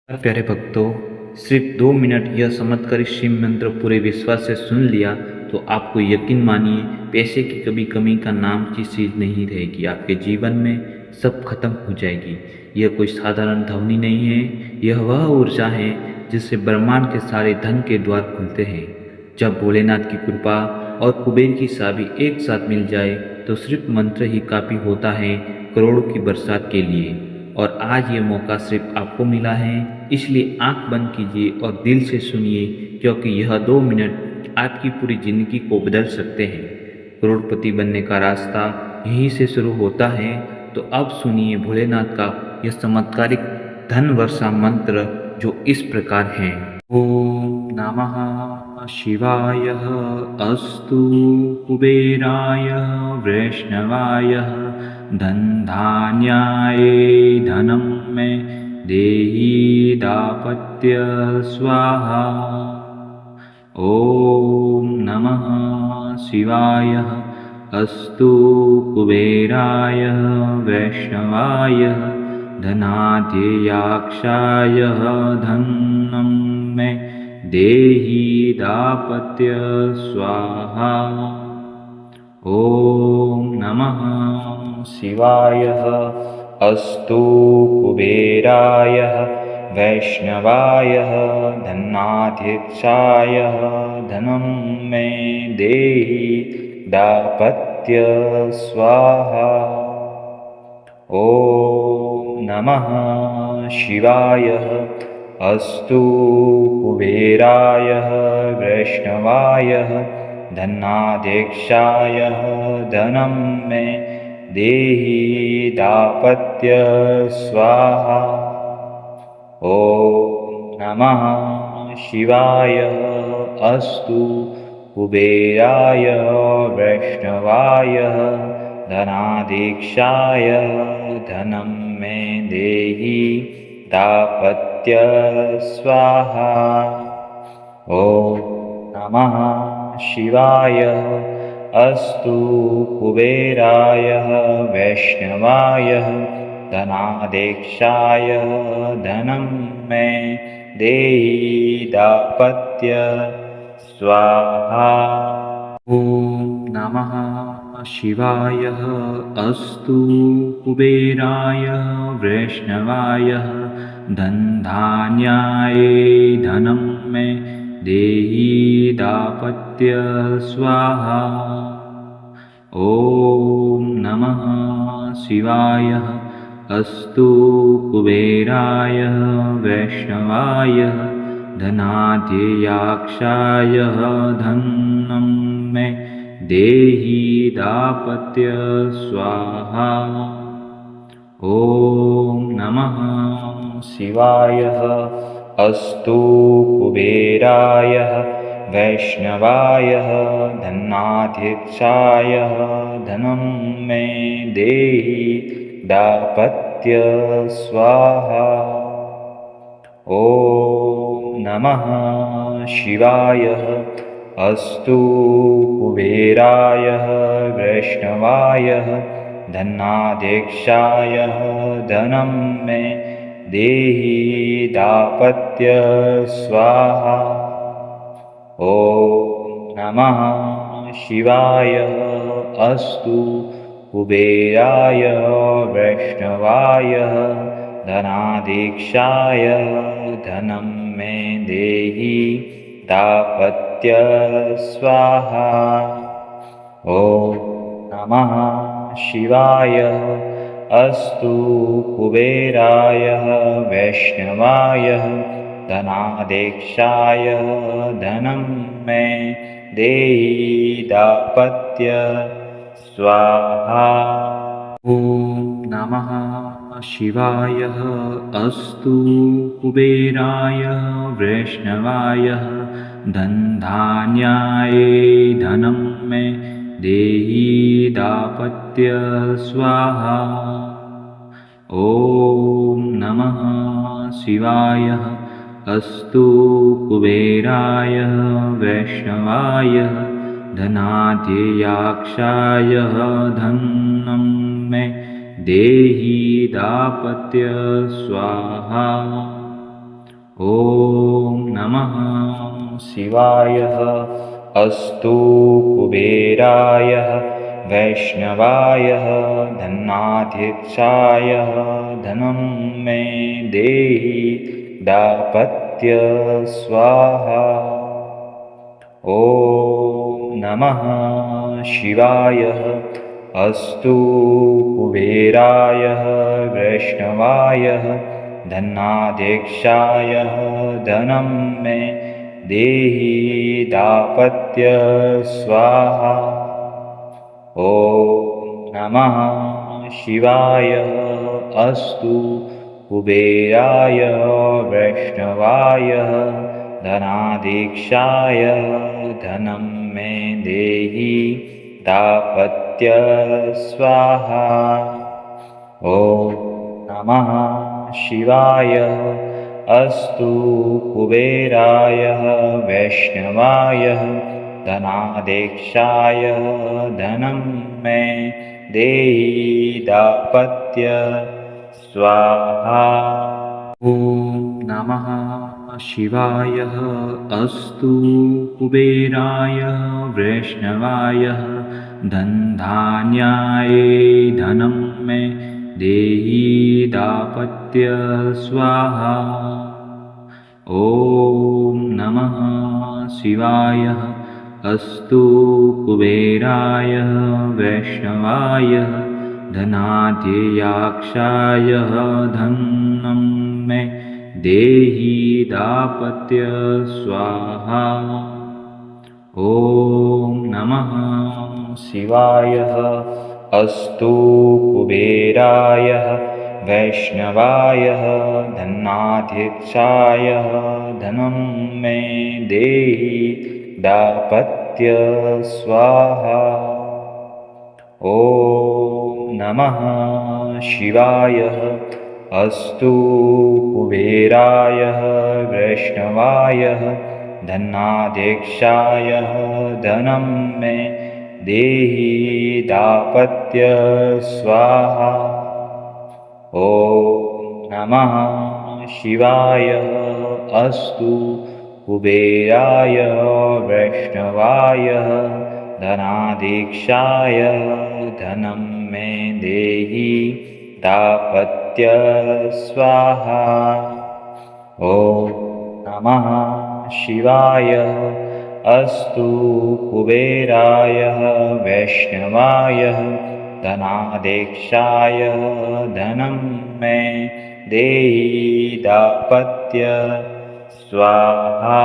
प्यारे भक्तों, सिर्फ 2 मिनट यह समझकर शिव मंत्र पूरे विश्वास से सुन लिया तो आपको यकीन मानिए पैसे की कभी कमी का नाम की चीज़ नहीं रहेगी। आपके जीवन में सब खत्म हो जाएगी। यह कोई साधारण ध्वनि नहीं है, यह वह ऊर्जा है जिससे ब्रह्मांड के सारे धन के द्वार खुलते हैं। जब भोलेनाथ की कृपा और कुबेर की चाबी एक साथ मिल जाए तो सिर्फ मंत्र ही काफ़ी होता है करोड़ों की बरसात के लिए। और आज ये मौका सिर्फ आपको मिला है, इसलिए आंख बंद कीजिए और दिल से सुनिए, क्योंकि यह 2 मिनट आपकी पूरी जिंदगी को बदल सकते हैं। करोड़पति बनने का रास्ता यहीं से शुरू होता है। तो अब सुनिए भोलेनाथ का यह चमत्कारिक धन वर्षा मंत्र जो इस प्रकार है। ओम नमः शिवाय अस्तु कुबेराय वैष्णवाय धन धान्याय धनम मे देहि दापत्य स्वाहा। ओम नमः शिवाय अस्तु कुबेराय वैष्णवाय धनाढ्याक्षाय धनं मे देहि दापत्य स्वाहा। ओम नमः शिवाय अस्तु कुबेराय वैष्णवाय धनाढ्याक्षाय धनं मे देहि दापत्य स्वाहा। ओम नमः शिवाय अस्तु कुबेराय वैष्णवाय धनाढ्याक्षाय धनं मे देहि दापत्य स्वाहा। ओम नमः शिवाय अस्तु कुबेराय वैष्णवाय धनाढ्याक्षाय धनं मे देहि दापत्य स्वाहा। ओम नमः शिवाय अस्तु कुबेराय वैष्णवाय धनाढ्याक्षाय धनं मे देहि दापत्य स्वाहा। ओम नमः शिवाय अस्तु कुबेराय वैष्णवाय धनधान्याय धनं मे देहि दापत्य स्वाहा। ओम नमः शिवाय अस्तु कुबेराय वैष्णवाय धनाढ्याक्षाय धनं मे देहि दापत्य स्वाहा। ओम नमः शिवाय अस्तु कुबेराय वैष्णवाय धनाढ्याक्षाय धनं मे देहि दापत्य स्वाहा। ओम नमः शिवाय अस्तु कुबेराय वैष्णवाय धनाढ्याक्षाय धनं मे देहि दापत्य स्वाहा। ओम नमः शिवाय अस्तु कुबेराय वैष्णवाय धनाढ्याक्षाय धनं मे देहि दापत्य स्वाहा। ओम नमः शिवाय अस्तु कुबेराय वैष्णवाय धनाढ्याक्षाय धनं मे देहि दापत्य स्वाहा। ओम नमः शिवाय अस्तु कुबेराय वैष्णवाय धनधान्याय धनं मे देहि दापत्य स्वाहा। ओम नमः शिवाय अस्तु कुबेराय वैष्णवाय धनाढ्याक्षाय धनं मे देहि दापत्य स्वाहा। ॐ नमः शिवाय। अस्तु कुबेराय वैष्णवाय धनाध्यक्षाय धनं मे देहि दापत्य स्वाहा। ॐ नमः शिवाय। अस्तु कुबेराय वैष्णवाय धनाध्यक्षाय धनं मे देहि दापत्य स्वाहा। ॐ नमः शिवाय। अस्तु कुबेराय वैष्णवाय धनाध्यक्षाय धनं मे देहि दापत्य स्वाहा। ॐ नमः शिवाय। अस्तु कुबेराय वैष्णवाय धनाध्यक्षाय धनं मे देहि दापत्य स्वाहा। ॐ नमः शिवाय। अस्तु कुबेराय वैष्णवाय धनधान्याय धनं मे देहि दापत्य स्वाहा। ॐ नमः शिवाय। अस्तु कुबेराय वैष्णवाय धनाध्यक्षाय धनं मे देहि दापत्य स्वाहा। ॐ नमः शिवाय। अस्तु कुबेराय वैष्णवाय धनाध्यक्षाय धनं मे देहि दापत्य स्वाहा। ॐ नमः शिवाय। अस्तु कुबेराय वैष्णवाय धनाध्यक्षाय धनं मे देहि दापत्य स्वाहा। ॐ नमः शिवाय। अस्तु कुबेराय वैष्णवाय धनाध्यक्षाय धनं मे देहि दापत्य स्वाहा। ॐ नमः शिवाय। अस्तु कुबेराय वैष्णवाय धनाध्यक्षाय धनं मे देहि दापत्य स्वाहा।